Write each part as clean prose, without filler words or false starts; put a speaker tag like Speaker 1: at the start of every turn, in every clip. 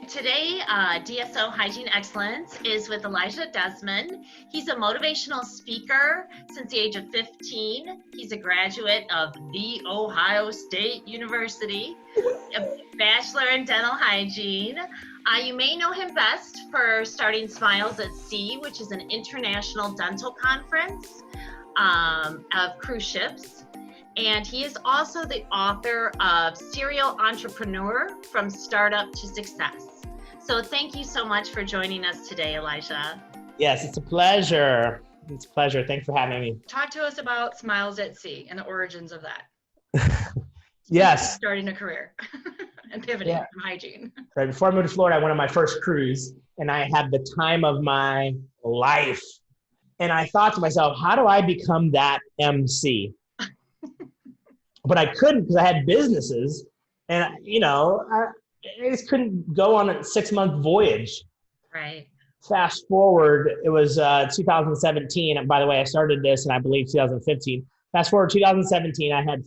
Speaker 1: Today, DSO Hygiene Excellence is with Elijah Desmond. He's a motivational speaker since the age of 15. He's a graduate of The Ohio State University, a bachelor in dental hygiene. You may know him best for starting Smiles at Sea, which is an international dental conference of cruise ships. And he is also the author of Serial Entrepreneur, From Startup to Success. So thank you so much for joining us today, Elijah.
Speaker 2: Yes, it's a pleasure. It's a pleasure. Thanks for having me.
Speaker 3: Talk to us about Smiles at Sea and the origins of that.
Speaker 2: Yes.
Speaker 3: Starting a career and pivoting from hygiene.
Speaker 2: Right before I moved to Florida, I went on my first cruise, and I had the time of my life. And I thought to myself, how do I become that MC? But I couldn't because I had businesses, and I just couldn't go on a 6-month voyage.
Speaker 1: Right.
Speaker 2: Fast forward, it was 2017. And by the way, I started this in, I believe, 2015. Fast forward 2017, I had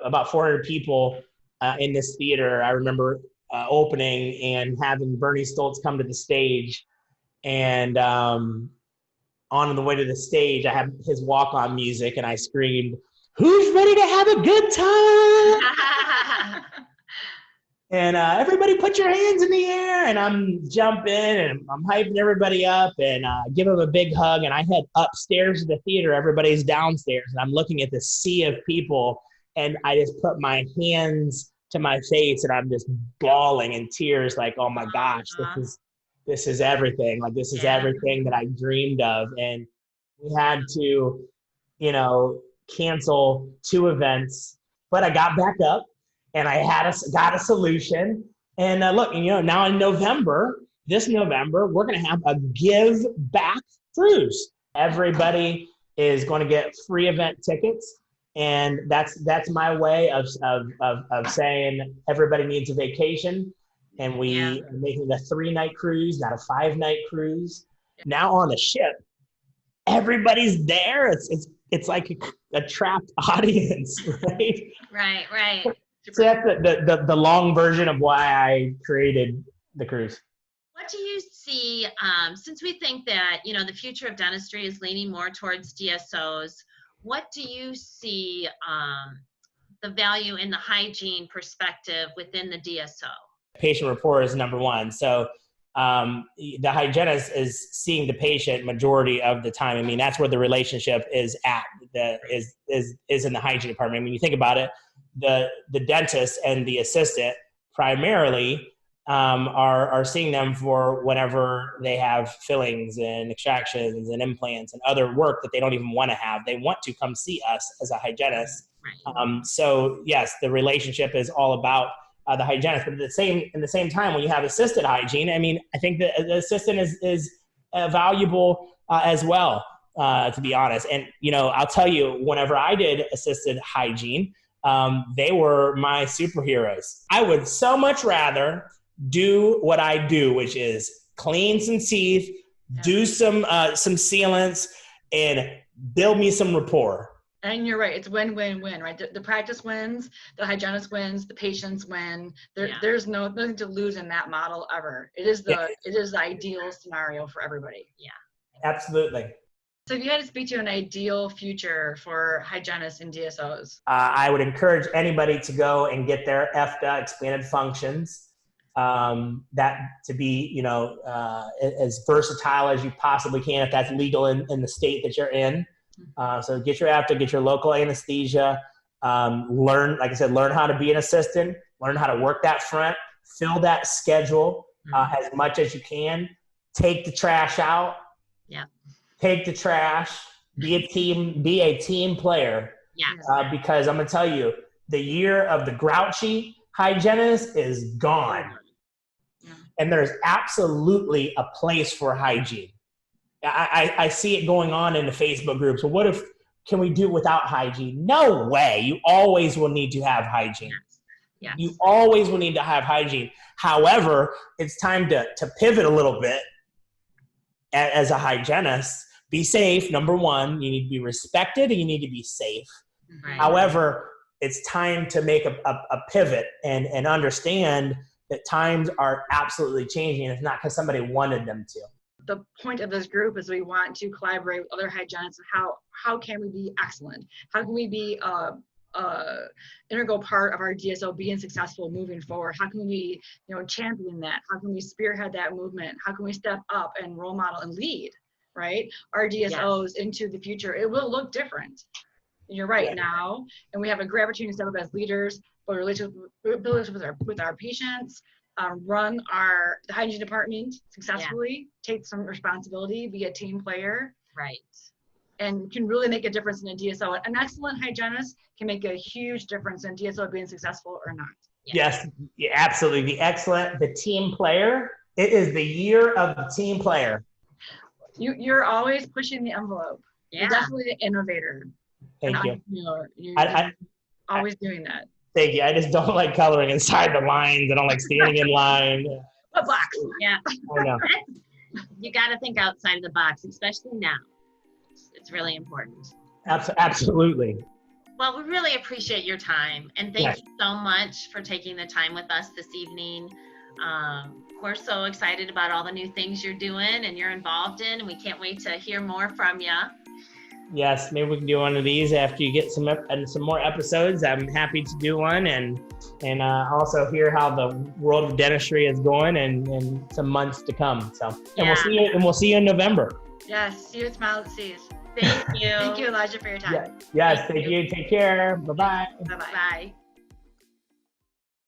Speaker 2: about 400 people in this theater. I remember opening and having Bernie Stoltz come to the stage, and on the way to the stage, I had his walk-on music, and I screamed, "Who's ready to have a good time?" And everybody put your hands in the air, and I'm jumping and I'm hyping everybody up and give them a big hug. And I head upstairs to the theater, everybody's downstairs, and I'm looking at this sea of people, and I just put my hands to my face and I'm just bawling in tears like, oh my gosh, this is everything. Like, this is everything that I dreamed of. And we had to, cancel 2 events, but I got back up and I got a solution. And look, now in this November, we're going to have a give back cruise. Everybody is going to get free event tickets. And that's my way of saying everybody needs a vacation. And we are making a 3-night cruise, not a 5-night cruise. Now on the ship, everybody's there. It's like a trapped audience, right?
Speaker 1: Right.
Speaker 2: So that's the long version of why I created the cruise.
Speaker 1: What do you see, since we think that, the future of dentistry is leaning more towards DSOs, what do you see the value in the hygiene perspective within the DSO?
Speaker 2: Patient rapport is number one. So the hygienist is seeing the patient majority of the time. I mean, that's where the relationship is at, is in the hygiene department. I mean, you think about it, the dentist and the assistant primarily are seeing them for whenever they have fillings and extractions and implants and other work that they don't even want to have. They want to come see us as a hygienist.
Speaker 1: Right.
Speaker 2: So yes, the relationship is all about the hygienist, but in the same time, when you have assisted hygiene, I mean, I think the assistant is valuable as well, to be honest. And I'll tell you, whenever I did assisted hygiene, they were my superheroes. I would so much rather do what I do, which is clean some teeth, do some sealants, and build me some rapport.
Speaker 3: And you're right. It's win-win-win, right? The practice wins, the hygienist wins, the patients win. There's nothing to lose in that model ever. It is the ideal scenario for everybody.
Speaker 1: Yeah.
Speaker 2: Absolutely.
Speaker 3: So if you had to speak to an ideal future for hygienists and DSOs?
Speaker 2: I would encourage anybody to go and get their FDA expanded functions, that to be, as versatile as you possibly can, if that's legal in the state that you're in. So get your FDA, get your local anesthesia, learn how to be an assistant, learn how to work that front, fill that schedule as much as you can, take the trash out.
Speaker 1: Yeah.
Speaker 2: Take the trash, be a team player.
Speaker 1: Yeah.
Speaker 2: Because I'm going to tell you, the year of the grouchy hygienist is gone.
Speaker 3: Yeah.
Speaker 2: And there's absolutely a place for hygiene. I see it going on in the Facebook groups. Well, can we do it without hygiene? No way. You always will need to have hygiene.
Speaker 1: Yes.
Speaker 2: You always will need to have hygiene. However, it's time to pivot a little bit as a hygienist. Be safe, number one. You need to be respected and you need to be safe.
Speaker 1: Right.
Speaker 2: However, it's time to make a pivot and understand that times are absolutely changing, and it's not because somebody wanted them to.
Speaker 3: The point of this group is we want to collaborate with other hygienists. How can we be excellent? How can we be integral part of our DSO being successful moving forward? How can we, champion that? How can we spearhead that movement? How can we step up and role model and lead, right? Our DSOs into the future. It will look different. You're right now, and we have a great opportunity to step up as leaders, build relationships with our patients, run the hygiene department successfully, take some responsibility, be a team player.
Speaker 1: Right.
Speaker 3: And can really make a difference in a DSO. An excellent hygienist can make a huge difference in DSO being successful or not.
Speaker 2: Yes, absolutely. The team player. It is the year of the team player.
Speaker 3: You're always pushing the envelope.
Speaker 1: Yeah.
Speaker 3: You're definitely an innovator.
Speaker 2: Thank you.
Speaker 3: You're
Speaker 2: I
Speaker 3: always doing that.
Speaker 2: Thank you. I just don't like coloring inside the lines. I don't like standing in line.
Speaker 3: A box.
Speaker 1: Yeah.
Speaker 2: I know.
Speaker 1: You got to think outside the box, especially now. It's really important.
Speaker 2: Absolutely.
Speaker 1: Well, we really appreciate your time, and thank you so much for taking the time with us this evening. We're so excited about all the new things you're doing and you're involved in, and we can't wait to hear more from you.
Speaker 2: Yes, maybe we can do one of these after you get some more episodes. I'm happy to do one and also hear how the world of dentistry is going and some months to come. So, and we'll see you in November.
Speaker 3: Yes, see you at Smile at Seas.
Speaker 1: Thank you.
Speaker 3: Thank you, Elijah, for your time.
Speaker 2: Yes, thank you. Take care. Bye-bye.
Speaker 3: Bye-bye.
Speaker 1: Bye.